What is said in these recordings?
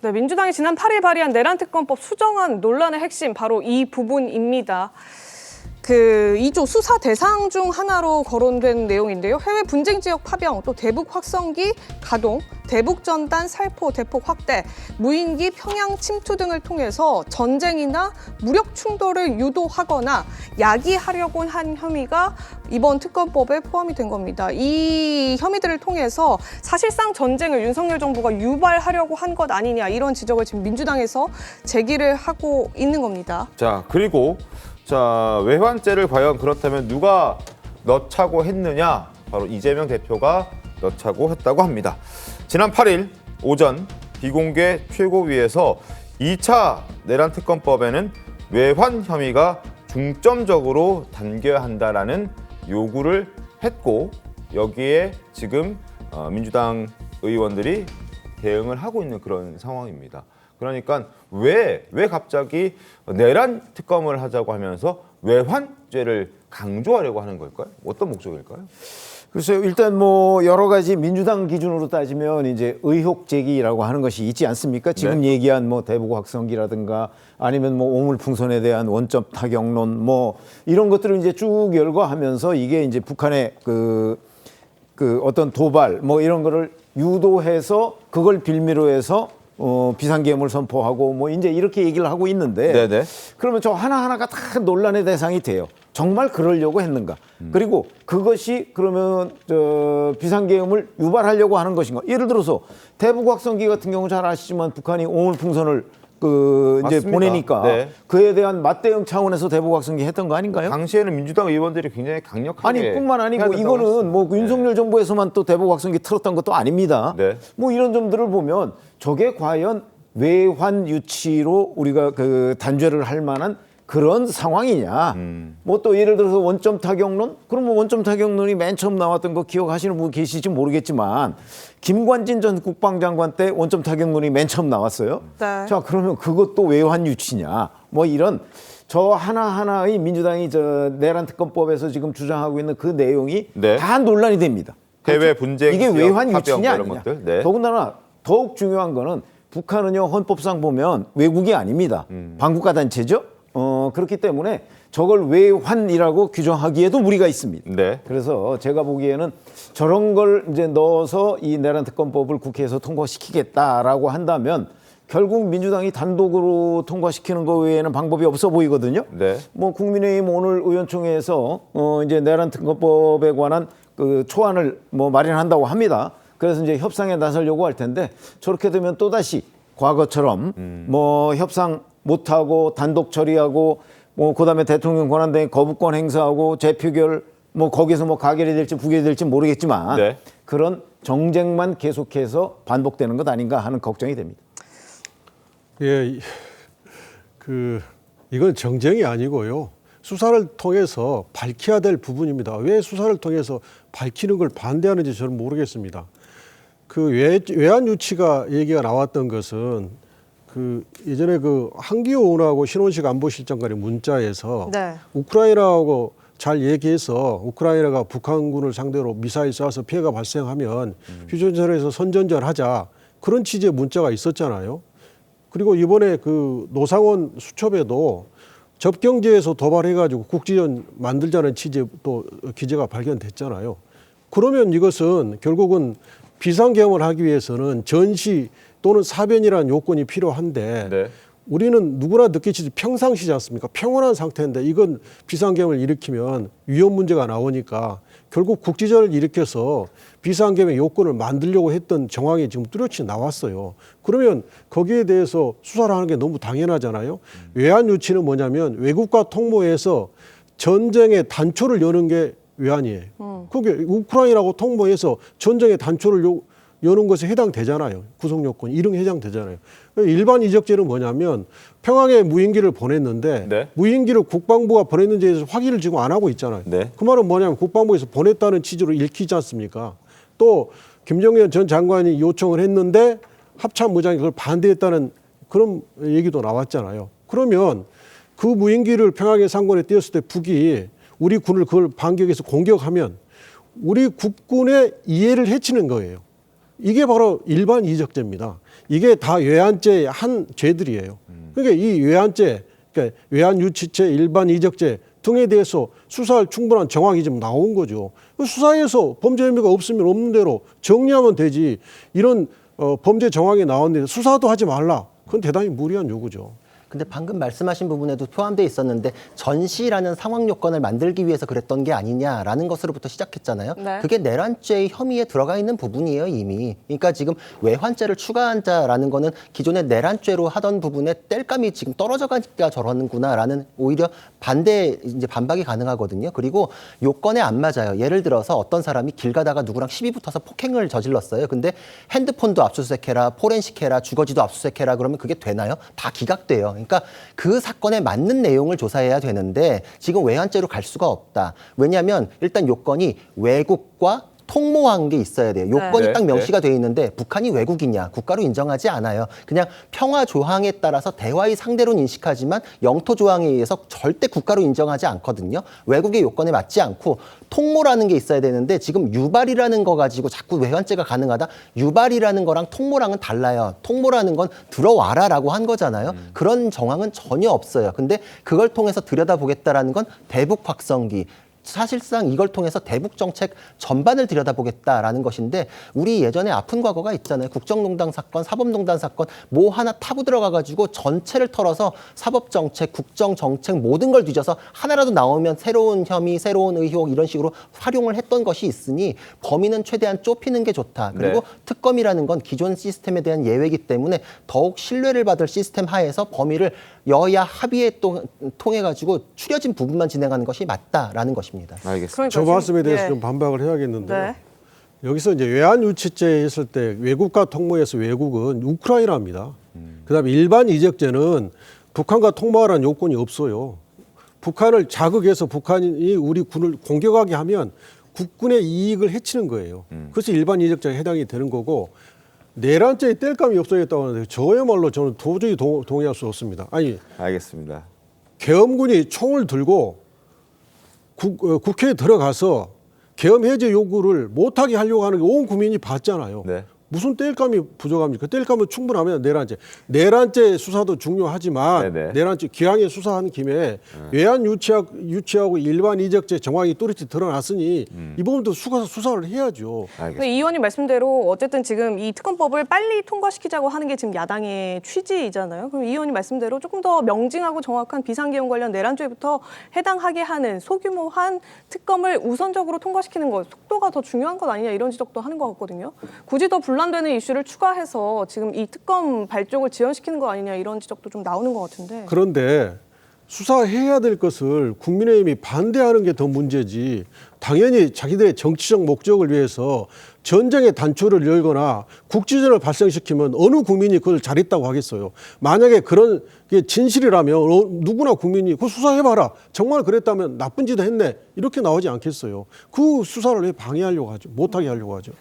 네, 민주당이 지난 8일 발의한 내란특검법 수정안 논란의 핵심 바로 이 부분입니다. 2조 수사 대상 중 하나로 거론된 내용인데요. 해외 분쟁 지역 파병, 또 대북 확성기 가동, 대북 전단 살포 대폭 확대, 무인기 평양 침투 등을 통해서 전쟁이나 무력 충돌을 유도하거나 야기하려고 한 혐의가 이번 특검법에 포함이 된 겁니다. 이 혐의들을 통해서 사실상 전쟁을 윤석열 정부가 유발하려고 한 것 아니냐, 이런 지적을 지금 민주당에서 제기를 하고 있는 겁니다. 자, 그리고 외환죄를 과연 그렇다면 누가 넣자고 했느냐? 바로 이재명 대표가 넣자고 했다고 합니다. 지난 8일 오전 비공개 최고위에서 2차 내란특검법에는 외환 혐의가 중점적으로 담겨야 한다라는 요구를 했고, 여기에 지금 민주당 의원들이 대응을 하고 있는 그런 상황입니다. 그러니까 왜 갑자기 내란 특검을 하자고 하면서 외환죄를 강조하려고 하는 걸까요? 어떤 목적일까요? 글쎄요, 일단 뭐 여러 가지 민주당 기준으로 따지면 이제 의혹 제기라고 하는 것이 있지 않습니까? 지금 네. 얘기한 뭐 대북 확성기라든가 아니면 뭐 오물풍선에 대한 원점 타격론 뭐 이런 것들을 이제 쭉 열거하면서 이게 이제 북한의 그 어떤 도발 뭐 이런 거를 유도해서 그걸 빌미로 해서 비상계엄을 선포하고 뭐 이제 이렇게 얘기를 하고 있는데, 네네. 그러면 저 하나하나가 다 논란의 대상이 돼요. 정말 그러려고 했는가? 그리고 그것이 그러면 비상계엄을 유발하려고 하는 것인가? 예를 들어서 대북 확성기 같은 경우 잘 아시지만 북한이 오물풍선을 이제 맞습니다. 보내니까 네. 그에 대한 맞대응 차원에서 대북 확성기 했던 거 아닌가요? 당시에는 민주당 의원들이 굉장히 강력하게 아니 뿐만 해야 아니고 된다고 이거는 했습니다. 뭐 윤석열 정부에서만 또 대북 확성기 틀었던 것도 아닙니다. 네. 뭐 이런 점들을 보면 저게 과연 외환 유치로 우리가 단죄를 할 만한 그런 상황이냐. 뭐 또 예를 들어서 원점 타격론? 그럼 뭐 원점 타격론이 맨 처음 나왔던 거 기억하시는 분 계실지 모르겠지만 김관진 전 국방장관 때 원점 타격론이 맨 처음 나왔어요. 네. 자, 그러면 그것도 외환 유치냐. 뭐 이런 저 하나하나의 민주당이 내란 특검법에서 지금 주장하고 있는 그 내용이 네. 다 논란이 됩니다. 해외 분쟁 이게 지역 외환 파병 유치냐 이런 아니냐. 것들. 네. 더군다나 더욱 중요한 거는 북한은요, 헌법상 보면 외국이 아닙니다. 반국가 단체죠. 그렇기 때문에 저걸 외환이라고 규정하기에도 무리가 있습니다. 네. 그래서 제가 보기에는 저런 걸 이제 넣어서 이 내란 특검법을 국회에서 통과시키겠다라고 한다면 결국 민주당이 단독으로 통과시키는 거 외에는 방법이 없어 보이거든요. 네. 뭐 국민의힘 오늘 의원총회에서 이제 내란 특검법에 관한 그 초안을 뭐 마련한다고 합니다. 그래서 이제 협상에 나서려고 할 텐데 저렇게 되면 또다시 과거처럼 뭐 협상 못하고 단독 처리하고 뭐 그다음에 대통령 권한대행 거부권 행사하고 재표결 뭐 거기서 뭐 가결이 될지 부결이 될지 모르겠지만 네. 그런 정쟁만 계속해서 반복되는 것 아닌가 하는 걱정이 됩니다. 예, 이건 정쟁이 아니고요. 수사를 통해서 밝혀야 될 부분입니다. 왜 수사를 통해서 밝히는 걸 반대하는지 저는 모르겠습니다. 외환 유치가 얘기가 나왔던 것은 예전에 한기호 의원하고 신원식 안보실장 간의 문자에서 네. 우크라이나하고 잘 얘기해서 우크라이나가 북한군을 상대로 미사일 쏴서 피해가 발생하면 휴전선에서 선전전하자, 그런 취지의 문자가 있었잖아요. 그리고 이번에 노상원 수첩에도 접경지에서 도발해가지고 국지전 만들자는 취지의 또 기재가 발견됐잖아요. 그러면 이것은 결국은 비상계엄을 하기 위해서는 전시 또는 사변이라는 요건이 필요한데, 네. 우리는 누구나 느끼시지 평상시지 않습니까? 평온한 상태인데 이건 비상계엄을 일으키면 위험 문제가 나오니까 결국 국지전을 일으켜서 비상계엄의 요건을 만들려고 했던 정황이 지금 뚜렷이 나왔어요. 그러면 거기에 대해서 수사를 하는 게 너무 당연하잖아요. 외환 유치는 뭐냐면 외국과 통모해서 전쟁의 단초를 여는 게 외환이에요. 그게 우크라이나하고 통모해서 전쟁의 단초를 여는 것에 해당되잖아요. 구성 요건이 이런 게 해당되잖아요. 일반 이적죄는 뭐냐면 평양에 무인기를 보냈는데 네. 무인기를 국방부가 보냈는지에 대해서 확인을 지금 안 하고 있잖아요. 네. 그 말은 뭐냐면 국방부에서 보냈다는 취지로 읽히지 않습니까? 또 김정일 전 장관이 요청을 했는데 합참 무장이 그걸 반대했다는 그런 얘기도 나왔잖아요. 그러면 그 무인기를 평양의 상공에 띄웠을 때 북이 우리 군을 그걸 반격해서 공격하면 우리 국군의 이해를 해치는 거예요. 이게 바로 일반 이적죄입니다. 이게 다 외환죄의 한 죄들이에요. 그러니까 이 외환죄, 그러니까 외환유치죄, 일반 이적죄 등에 대해서 수사할 충분한 정황이 좀 나온 거죠. 수사에서 범죄 혐의가 없으면 없는 대로 정리하면 되지. 이런 범죄 정황이 나왔는데 수사도 하지 말라. 그건 대단히 무리한 요구죠. 근데 방금 말씀하신 부분에도 포함되어 있었는데 전시라는 상황 요건을 만들기 위해서 그랬던 게 아니냐라는 것으로부터 시작했잖아요. 네. 그게 내란죄의 혐의에 들어가 있는 부분이에요, 이미. 그러니까 지금 외환죄를 추가한 자라는 거는 기존의 내란죄로 하던 부분에 땔감이 지금 떨어져 가니까 저러는구나라는 오히려 이제 반박이 가능하거든요. 그리고 요건에 안 맞아요. 예를 들어서 어떤 사람이 길 가다가 누구랑 시비 붙어서 폭행을 저질렀어요. 근데 핸드폰도 압수수색해라, 포렌식해라, 주거지도 압수수색해라 그러면 그게 되나요? 다 기각돼요. 그러니까 그 사건에 맞는 내용을 조사해야 되는데 지금 외환죄로 갈 수가 없다. 왜냐하면 일단 요건이 외국과 통모한 게 있어야 돼요. 요건이 네. 딱 명시가 돼 있는데 북한이 외국이냐, 국가로 인정하지 않아요. 그냥 평화 조항에 따라서 대화의 상대로 인식하지만 영토 조항에 의해서 절대 국가로 인정하지 않거든요. 외국의 요건에 맞지 않고 통모라는 게 있어야 되는데 지금 유발이라는 거 가지고 자꾸 외환죄가 가능하다. 유발이라는 거랑 통모랑은 달라요. 통모라는 건 들어와라라고 한 거잖아요. 그런 정황은 전혀 없어요. 근데 그걸 통해서 들여다보겠다라는 건 대북 확성기. 사실상 이걸 통해서 대북 정책 전반을 들여다보겠다라는 것인데 우리 예전에 아픈 과거가 있잖아요. 국정농단 사건, 사법농단 사건 뭐 하나 타고 들어가가지고 전체를 털어서 사법정책, 국정정책 모든 걸 뒤져서 하나라도 나오면 새로운 혐의, 새로운 의혹 이런 식으로 활용을 했던 것이 있으니 범위는 최대한 좁히는 게 좋다. 그리고 네. 특검이라는 건 기존 시스템에 대한 예외이기 때문에 더욱 신뢰를 받을 시스템 하에서 범위를 여야 합의에 통해 가지고 추려진 부분만 진행하는 것이 맞다라는 것입니다. 알겠습니다. 그러니까 저 지금- 말씀에 대해서 예. 좀 반박을 해야겠는데요. 네. 여기서 이제 외환유치죄 했을 때 외국과 통모에서 외국은 우크라이나입니다. 그다음에 일반 이적죄는 북한과 통모하라는 요건이 없어요. 북한을 자극해서 북한이 우리 군을 공격하게 하면 국군의 이익을 해치는 거예요. 그래서 일반 이적죄에 해당이 되는 거고 내란죄에 뗄감이 없어졌다고 하는데 저야말로 저는 도저히 동의할 수 없습니다. 아니 알겠습니다. 계엄군이 총을 들고 국회에 들어가서 계엄 해제 요구를 못하게 하려고 하는 게 온 국민이 봤잖아요. 네. 무슨 땔감이 부족합니까? 땔감은 충분하면 내란죄 수사도 중요하지만 네네. 내란죄 기왕에 수사하는 김에 외환 유치하고 일반 이적죄 정황이 또렷이 드러났으니 이 부분도 수사를 해야죠. 알겠습니다. 근데 이 의원님 말씀대로 어쨌든 지금 이 특검법을 빨리 통과시키자고 하는 게 지금 야당의 취지이잖아요. 그럼 이 의원님 말씀대로 조금 더 명징하고 정확한 비상계엄 관련 내란죄부터 해당하게 하는 소규모한 특검을 우선적으로 통과시키는 것, 속도가 더 중요한 것 아니냐 이런 지적도 하는 것 같거든요. 굳이 더 분란되는 이슈를 추가해서 지금 이 특검 발족을 지연시키는 거 아니냐 이런 지적도 좀 나오는 것 같은데. 그런데 수사해야 될 것을 국민의힘이 반대하는 게 더 문제지. 당연히 자기들의 정치적 목적을 위해서 전쟁의 단초를 열거나 국지전을 발생시키면 어느 국민이 그걸 잘했다고 하겠어요. 만약에 그런 게 진실이라면 누구나 국민이 그거 수사해봐라. 정말 그랬다면 나쁜 짓 했네. 이렇게 나오지 않겠어요. 그 수사를 왜 방해하려고 하죠. 못하게 하려고 하죠.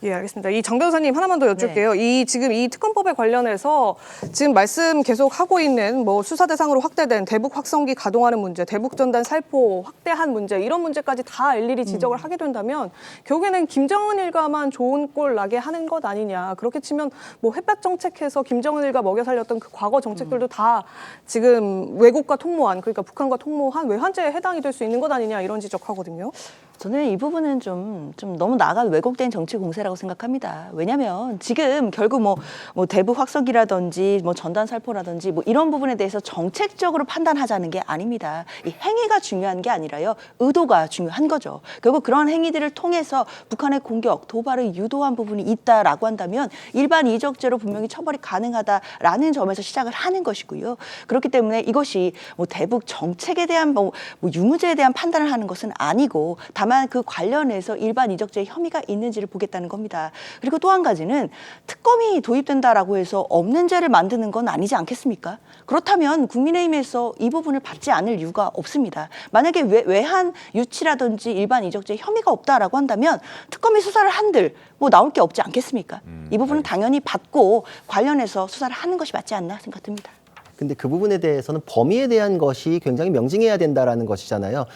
예, 알겠습니다. 이 정 변호사님 하나만 더 여쭐게요. 지금 이 특검법에 관련해서 지금 말씀 계속 하고 있는 뭐 수사 대상으로 확대된 대북 확성기 가동하는 문제, 대북 전단 살포 확대한 문제 이런 문제까지 다 일일이 지적을 하게 된다면 결국에는 김정은 일가만 좋은 꼴 나게 하는 것 아니냐. 그렇게 치면 뭐 햇볕 정책해서 김정은 일가 먹여 살렸던 그 과거 정책들도 다 지금 외국과 통모한 그러니까 북한과 통모한 외환죄에 해당이 될 수 있는 것 아니냐 이런 지적하거든요. 저는 이 부분은 좀 너무 나간 왜곡된 정치 공세라고 생각합니다. 왜냐하면 지금 결국 뭐 대북 확성기라든지 뭐 전단 살포라든지 뭐 이런 부분에 대해서 정책적으로 판단하자는 게 아닙니다. 이 행위가 중요한 게 아니라요. 의도가 중요한 거죠. 결국 그런 행위들을 통해서 북한의 공격, 도발을 유도한 부분이 있다라고 한다면 일반 이적죄로 분명히 처벌이 가능하다라는 점에서 시작을 하는 것이고요. 그렇기 때문에 이것이 뭐 대북 정책에 대한 뭐 유무죄에 대한 판단을 하는 것은 아니고 다만 그 관련해서 일반 이적죄의 혐의가 있는지를 보겠다는 겁니다. 그리고 또 한 가지는 특검이 도입된다라고 해서 없는 죄를 만드는 건 아니지 않겠습니까? 그렇다면 국민의힘에서 이 부분을 받지 않을 이유가 없습니다. 만약에 외환 유치라든지 일반 이적죄 혐의가 없다라고 한다면 특검이 수사를 한들 뭐 나올 게 없지 않겠습니까? 이 부분은 당연히 받고 관련해서 수사를 하는 것이 맞지 않나 생각됩니다. 근데 그 부분에 대해서는 범위에 대한 것이 굉장히 명징해야 된다라는 것이잖아요.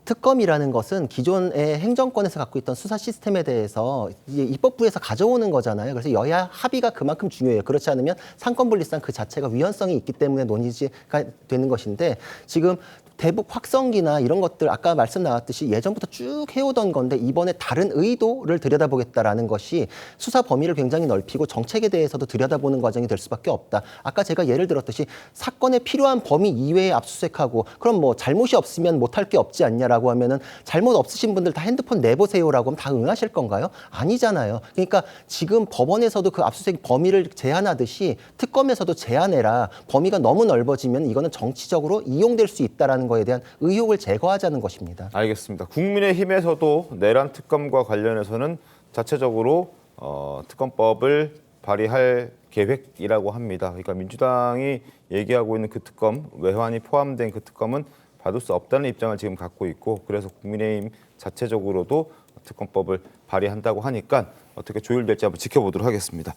특검이라는 것은 기존의 행정권에서 갖고 있던 수사 시스템에 대해서 이제 입법부에서 가져오는 거잖아요. 그래서 여야 합의가 그만큼 중요해요. 그렇지 않으면 상권분리상 그 자체가 위헌성이 있기 때문에 논의가 되는 것인데 지금 대북 확성기나 이런 것들 아까 말씀 나왔듯이 예전부터 쭉 해오던 건데 이번에 다른 의도를 들여다보겠다라는 것이 수사 범위를 굉장히 넓히고 정책에 대해서도 들여다보는 과정이 될 수밖에 없다. 아까 제가 예를 들었듯이 사건에 필요한 범위 이외에 압수수색하고 그럼 뭐 잘못이 없으면 못할 게 없지 않냐라고 하면은 잘못 없으신 분들 다 핸드폰 내보세요라고 하면 다 응하실 건가요? 아니잖아요. 그러니까 지금 법원에서도 그 압수수색 범위를 제한하듯이 특검에서도 제한해라. 범위가 너무 넓어지면 이거는 정치적으로 이용될 수 있다라는 거에 대한 의혹을 제거하자는 것입니다. 알겠습니다. 국민의힘에서도 내란 특검과 관련해서는 자체적으로 특검법을 발의할 계획이라고 합니다. 그러니까 민주당이 얘기하고 있는 그 특검, 외환이 포함된 그 특검은 받을 수 없다는 입장을 지금 갖고 있고 그래서 국민의힘 자체적으로도 특검법을 발의한다고 하니까 어떻게 조율될지 한번 지켜보도록 하겠습니다.